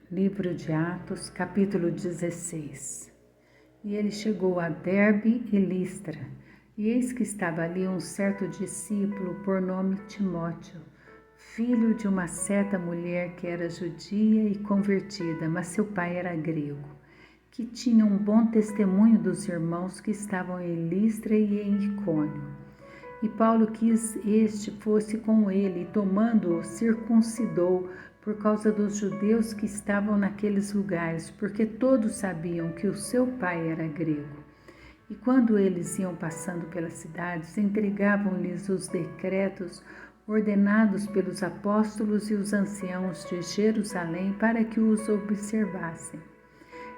Livro de Atos, capítulo 16. E ele chegou a Derbe e Listra, e eis que estava ali um certo discípulo por nome Timóteo, filho de uma certa mulher que era judia e convertida, mas seu pai era grego, que tinha um bom testemunho dos irmãos que estavam em Listra e em Icônio. E Paulo quis este fosse com ele, e tomando-o, circuncidou, por causa dos judeus que estavam naqueles lugares, porque todos sabiam que o seu pai era grego. E quando eles iam passando pelas cidades, entregavam-lhes os decretos ordenados pelos apóstolos e os anciãos de Jerusalém para que os observassem.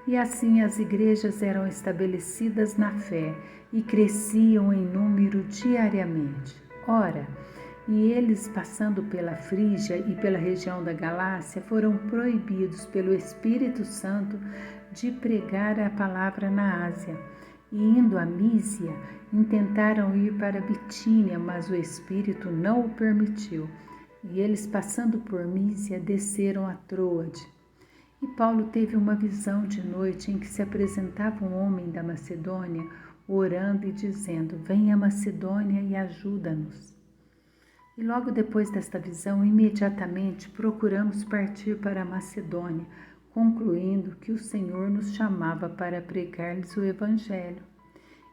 E assim as igrejas eram estabelecidas na fé e cresciam em número diariamente. Ora, e eles, passando pela Frígia e pela região da Galácia, foram proibidos pelo Espírito Santo de pregar a palavra na Ásia. E indo a Mísia, intentaram ir para Bitínia, mas o Espírito não o permitiu. E eles, passando por Mísia, desceram a Troade. E Paulo teve uma visão de noite em que se apresentava um homem da Macedônia, orando e dizendo: "Venha a Macedônia e ajuda-nos." E logo depois desta visão, imediatamente procuramos partir para a Macedônia, concluindo que o Senhor nos chamava para pregar-lhes o Evangelho.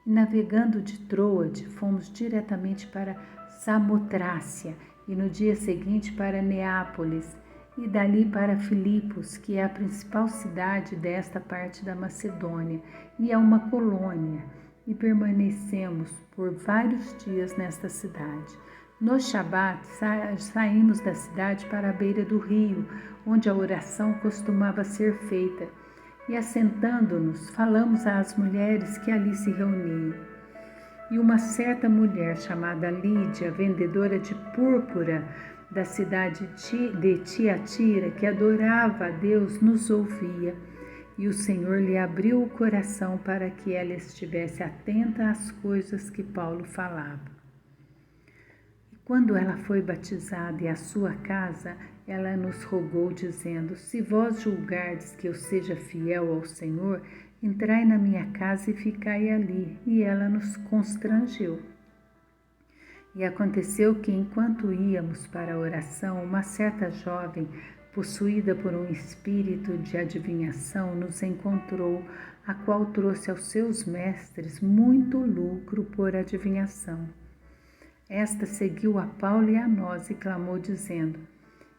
E navegando de Troade, fomos diretamente para Samotrácia, e no dia seguinte para Neápolis, e dali para Filipos, que é a principal cidade desta parte da Macedônia, e é uma colônia, e permanecemos por vários dias nesta cidade. No Shabat, saímos da cidade para a beira do rio, onde a oração costumava ser feita, e assentando-nos, falamos às mulheres que ali se reuniam. E uma certa mulher chamada Lídia, vendedora de púrpura da cidade de Tiatira, que adorava a Deus, nos ouvia, e o Senhor lhe abriu o coração para que ela estivesse atenta às coisas que Paulo falava. Quando ela foi batizada e a sua casa, ela nos rogou, dizendo: "Se vós julgardes que eu seja fiel ao Senhor, entrai na minha casa e ficai ali." E ela nos constrangeu. E aconteceu que, enquanto íamos para a oração, uma certa jovem, possuída por um espírito de adivinhação, nos encontrou, a qual trouxe aos seus mestres muito lucro por adivinhação. Esta seguiu a Paulo e a nós e clamou, dizendo: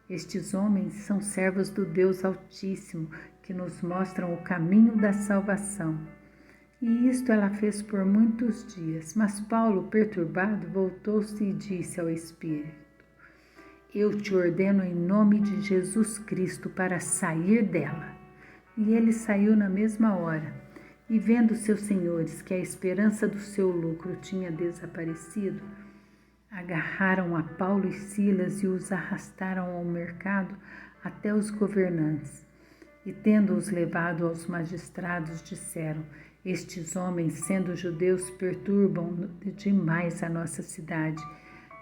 "Estes homens são servos do Deus Altíssimo, que nos mostram o caminho da salvação." E isto ela fez por muitos dias. Mas Paulo, perturbado, voltou-se e disse ao Espírito: "Eu te ordeno em nome de Jesus Cristo para sair dela." E ele saiu na mesma hora. E vendo seus senhores que a esperança do seu lucro tinha desaparecido, agarraram a Paulo e Silas e os arrastaram ao mercado até os governantes. E tendo-os levado aos magistrados, disseram: "Estes homens, sendo judeus, perturbam demais a nossa cidade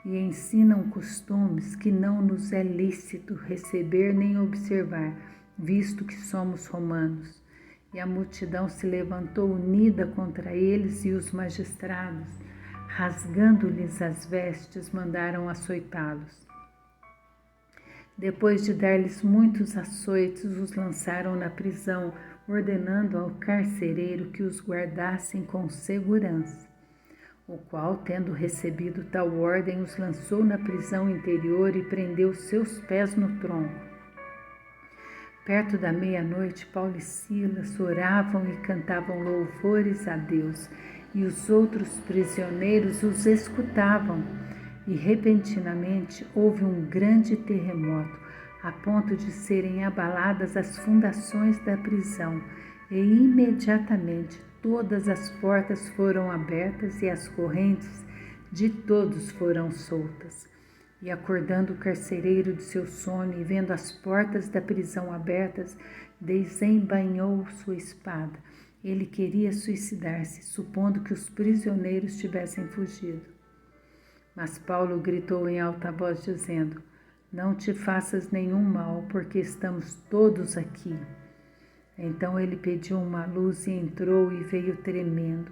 e ensinam costumes que não nos é lícito receber nem observar, visto que somos romanos." E a multidão se levantou unida contra eles, e os magistrados, rasgando-lhes as vestes, mandaram açoitá-los. Depois de dar-lhes muitos açoites, os lançaram na prisão, ordenando ao carcereiro que os guardassem com segurança, o qual, tendo recebido tal ordem, os lançou na prisão interior e prendeu seus pés no tronco. Perto da meia-noite, Paulo e Silas oravam e cantavam louvores a Deus, e os outros prisioneiros os escutavam. E repentinamente houve um grande terremoto, a ponto de serem abaladas as fundações da prisão, e imediatamente todas as portas foram abertas e as correntes de todos foram soltas. E acordando o carcereiro de seu sono e vendo as portas da prisão abertas, desembainhou sua espada. Ele queria suicidar-se, supondo que os prisioneiros tivessem fugido. Mas Paulo gritou em alta voz, dizendo: não te faças nenhum mal, porque estamos todos aqui. Então ele pediu uma luz e entrou e veio tremendo.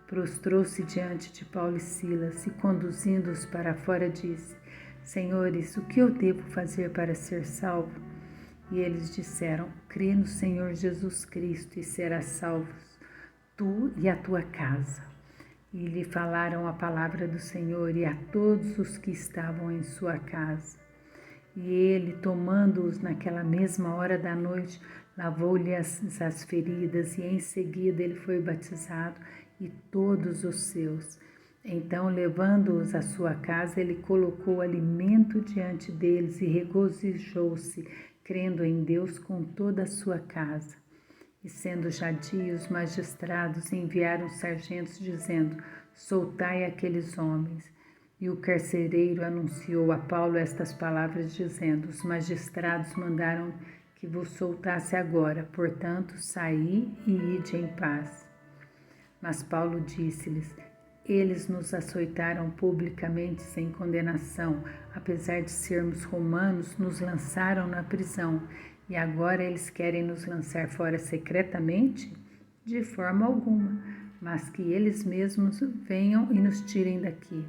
Prostrou-se diante de Paulo e Silas e, conduzindo-os para fora, disse: Senhores, o que eu devo fazer para ser salvo? E eles disseram: Crê no Senhor Jesus Cristo e serás salvo, tu e a tua casa. E lhe falaram a palavra do Senhor e a todos os que estavam em sua casa. E ele, tomando-os naquela mesma hora da noite, lavou-lhe as feridas, e em seguida ele foi batizado, e todos os seus. Então, levando-os à sua casa, ele colocou alimento diante deles e regozijou-se, crendo em Deus com toda a sua casa. E sendo já dia, os magistrados enviaram sargentos, dizendo: Soltai aqueles homens. E o carcereiro anunciou a Paulo estas palavras, dizendo: Os magistrados mandaram que vos soltasse agora, portanto, saí e ide em paz. Mas Paulo disse-lhes: Eles nos açoitaram publicamente sem condenação, apesar de sermos romanos, nos lançaram na prisão, e agora eles querem nos lançar fora secretamente? De forma alguma, mas que eles mesmos venham e nos tirem daqui.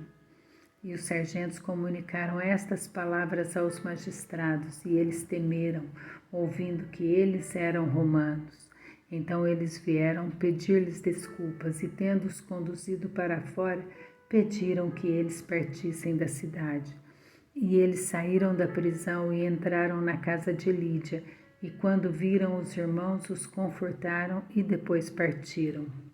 E os sargentos comunicaram estas palavras aos magistrados, e eles temeram, ouvindo que eles eram romanos. Então eles vieram pedir-lhes desculpas, e tendo-os conduzido para fora, pediram que eles partissem da cidade. E eles saíram da prisão e entraram na casa de Lídia, e quando viram os irmãos, os confortaram e depois partiram.